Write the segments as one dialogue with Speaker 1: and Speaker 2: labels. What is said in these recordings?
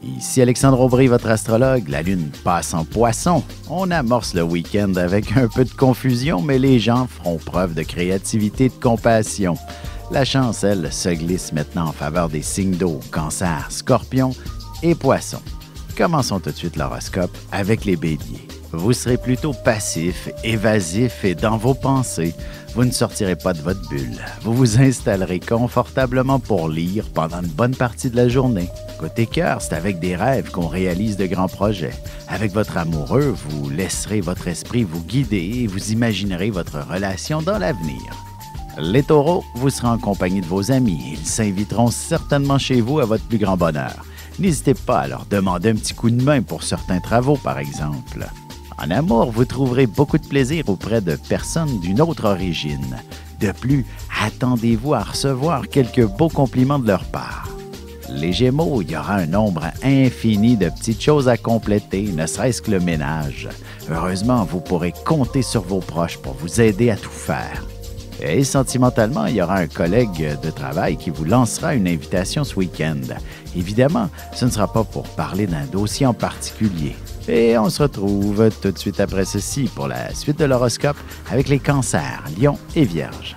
Speaker 1: Ici Alexandre Aubry, votre astrologue. La lune passe en poisson. On amorce le week-end avec un peu de confusion, mais les gens feront preuve de créativité et de compassion. La chance, elle, se glisse maintenant en faveur des signes d'eau, Cancer, Scorpion et Poisson. Commençons tout de suite l'horoscope avec les Béliers. Vous serez plutôt passif, évasif et dans vos pensées. Vous ne sortirez pas de votre bulle. Vous vous installerez confortablement pour lire pendant une bonne partie de la journée. Côté cœur, c'est avec des rêves qu'on réalise de grands projets. Avec votre amoureux, vous laisserez votre esprit vous guider et vous imaginerez votre relation dans l'avenir. Les taureaux, vous serez en compagnie de vos amis. Ils s'inviteront certainement chez vous à votre plus grand bonheur. N'hésitez pas à leur demander un petit coup de main pour certains travaux, par exemple. En amour, vous trouverez beaucoup de plaisir auprès de personnes d'une autre origine. De plus, attendez-vous à recevoir quelques beaux compliments de leur part. Les Gémeaux, il y aura un nombre infini de petites choses à compléter, ne serait-ce que le ménage. Heureusement, vous pourrez compter sur vos proches pour vous aider à tout faire. Et sentimentalement, il y aura un collègue de travail qui vous lancera une invitation ce week-end. Évidemment, ce ne sera pas pour parler d'un dossier en particulier. Et on se retrouve tout de suite après ceci pour la suite de l'horoscope avec les cancers, lions et vierges.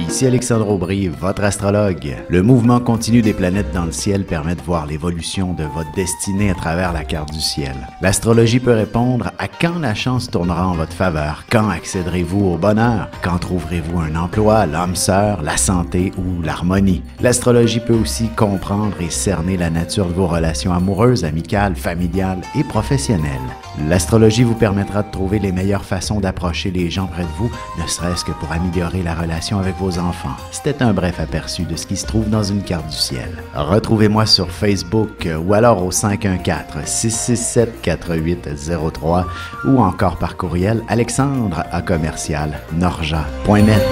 Speaker 1: Ici Alexandre Aubry, votre astrologue. Le mouvement continu des planètes dans le ciel permet de voir l'évolution de votre destinée à travers la carte du ciel. L'astrologie peut répondre à quand la chance tournera en votre faveur, quand accéderez-vous au bonheur, quand trouverez-vous un emploi, l'âme sœur, la santé ou l'harmonie. L'astrologie peut aussi comprendre et cerner la nature de vos relations amoureuses, amicales, familiales et professionnelles. L'astrologie vous permettra de trouver les meilleures façons d'approcher les gens près de vous, ne serait-ce que pour améliorer la relation avec vos enfants. C'était un bref aperçu de ce qui se trouve dans une carte du ciel. Retrouvez-moi sur Facebook ou alors au 514-667-4803 ou encore par courriel alexandre@norja.net.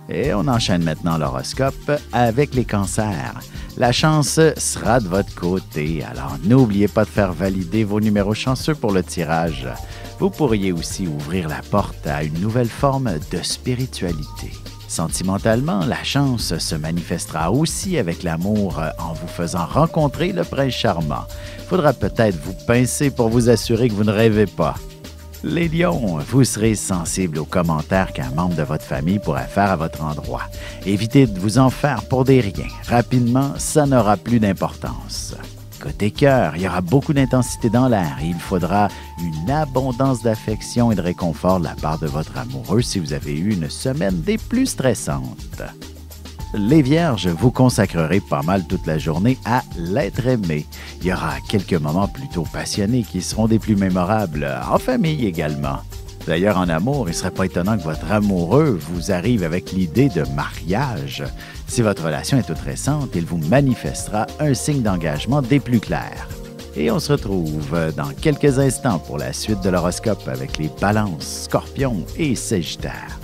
Speaker 1: Et on enchaîne maintenant l'horoscope avec les cancers. La chance sera de votre côté, alors n'oubliez pas de faire valider vos numéros chanceux pour le tirage. Vous pourriez aussi ouvrir la porte à une nouvelle forme de spiritualité. Sentimentalement, la chance se manifestera aussi avec l'amour en vous faisant rencontrer le prince charmant. Il faudra peut-être vous pincer pour vous assurer que vous ne rêvez pas. Les lions, vous serez sensible aux commentaires qu'un membre de votre famille pourrait faire à votre endroit. Évitez de vous en faire pour des riens. Rapidement, ça n'aura plus d'importance. Côté cœur, il y aura beaucoup d'intensité dans l'air et il faudra une abondance d'affection et de réconfort de la part de votre amoureux si vous avez eu une semaine des plus stressantes. Les Vierges, vous consacrerez pas mal toute la journée à l'être aimé. Il y aura quelques moments plutôt passionnés qui seront des plus mémorables, en famille également. D'ailleurs, en amour, il ne serait pas étonnant que votre amoureux vous arrive avec l'idée de mariage. Si votre relation est toute récente, il vous manifestera un signe d'engagement des plus clairs. Et on se retrouve dans quelques instants pour la suite de l'horoscope avec les Balances, Scorpions et Sagittaires.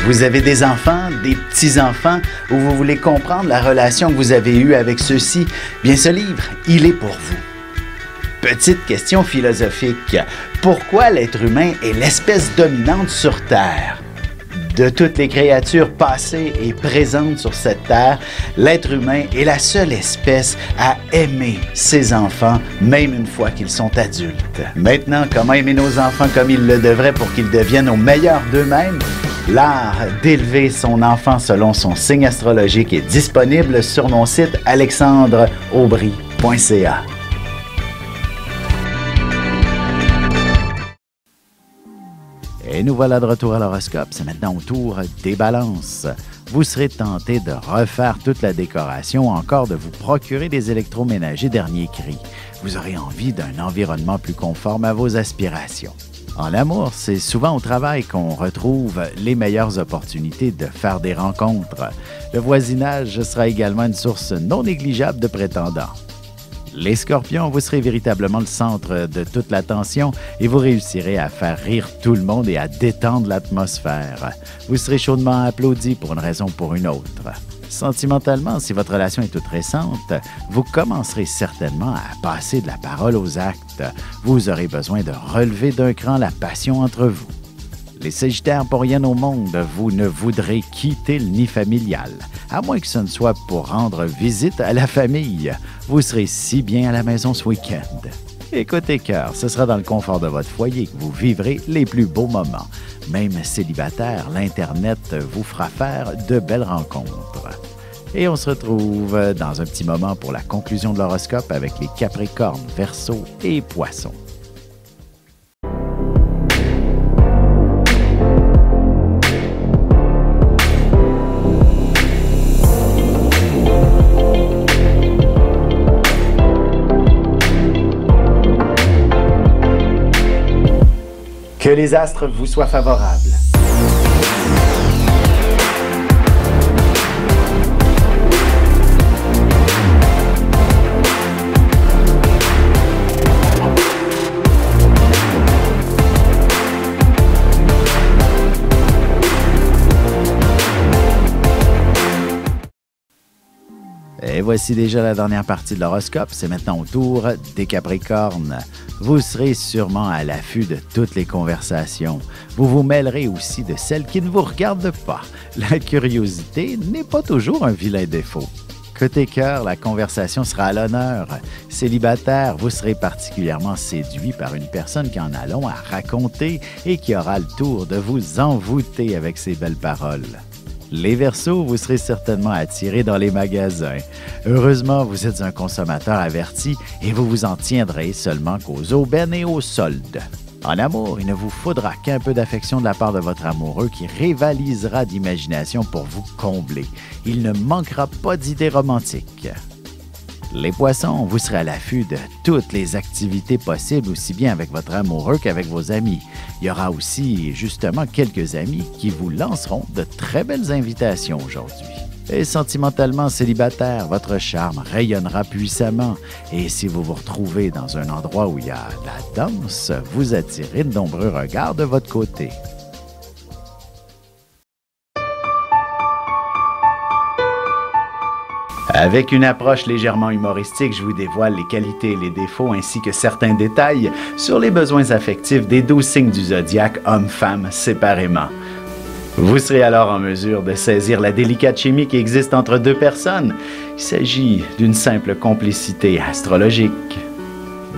Speaker 1: Vous avez des enfants, des petits-enfants, ou vous voulez comprendre la relation que vous avez eue avec ceux-ci? Bien, ce livre, il est pour vous. Petite question philosophique. Pourquoi l'être humain est l'espèce dominante sur Terre? De toutes les créatures passées et présentes sur cette terre, l'être humain est la seule espèce à aimer ses enfants, même une fois qu'ils sont adultes. Maintenant, comment aimer nos enfants comme ils le devraient pour qu'ils deviennent au meilleur d'eux-mêmes? L'art d'élever son enfant selon son signe astrologique est disponible sur mon site alexandreaubry.ca. Et nous voilà de retour à l'horoscope. C'est maintenant au tour des balances. Vous serez tenté de refaire toute la décoration ou encore de vous procurer des électroménagers dernier cri. Vous aurez envie d'un environnement plus conforme à vos aspirations. En amour, c'est souvent au travail qu'on retrouve les meilleures opportunités de faire des rencontres. Le voisinage sera également une source non négligeable de prétendants. Les Scorpions, vous serez véritablement le centre de toute l'attention et vous réussirez à faire rire tout le monde et à détendre l'atmosphère. Vous serez chaudement applaudis pour une raison ou pour une autre. Sentimentalement, si votre relation est toute récente, vous commencerez certainement à passer de la parole aux actes. Vous aurez besoin de relever d'un cran la passion entre vous. Les Sagittaires, pour rien au monde, vous ne voudrez quitter le nid familial, à moins que ce ne soit pour rendre visite à la famille. Vous serez si bien à la maison ce week-end. Et côté cœur, ce sera dans le confort de votre foyer que vous vivrez les plus beaux moments. Même célibataire, l'Internet vous fera faire de belles rencontres. Et on se retrouve dans un petit moment pour la conclusion de l'horoscope avec les Capricornes, Verseaux et Poissons. Que les astres vous soient favorables. Et voici déjà la dernière partie de l'horoscope. C'est maintenant au tour des Capricornes. Vous serez sûrement à l'affût de toutes les conversations. Vous vous mêlerez aussi de celles qui ne vous regardent pas. La curiosité n'est pas toujours un vilain défaut. Côté cœur, la conversation sera à l'honneur. Célibataire, vous serez particulièrement séduit par une personne qui en a long à raconter et qui aura le tour de vous envoûter avec ses belles paroles. Les Verseaux, vous serez certainement attirés dans les magasins. Heureusement, vous êtes un consommateur averti et vous vous en tiendrez seulement qu'aux aubaines et aux soldes. En amour, il ne vous faudra qu'un peu d'affection de la part de votre amoureux qui rivalisera d'imagination pour vous combler. Il ne manquera pas d'idées romantiques. Les Poissons, vous serez à l'affût de toutes les activités possibles, aussi bien avec votre amoureux qu'avec vos amis. Il y aura aussi, justement, quelques amis qui vous lanceront de très belles invitations aujourd'hui. Et sentimentalement célibataire, votre charme rayonnera puissamment. Et si vous vous retrouvez dans un endroit où il y a la danse, vous attirez de nombreux regards de votre côté. Avec une approche légèrement humoristique, je vous dévoile les qualités et les défauts ainsi que certains détails sur les besoins affectifs des 12 signes du zodiaque, hommes-femmes, séparément. Vous serez alors en mesure de saisir la délicate chimie qui existe entre deux personnes. Il s'agit d'une simple complicité astrologique.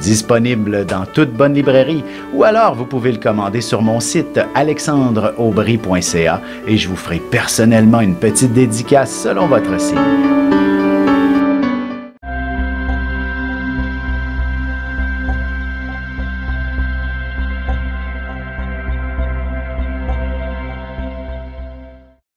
Speaker 1: Disponible dans toute bonne librairie ou alors vous pouvez le commander sur mon site alexandreaubry.ca et je vous ferai personnellement une petite dédicace selon votre signe.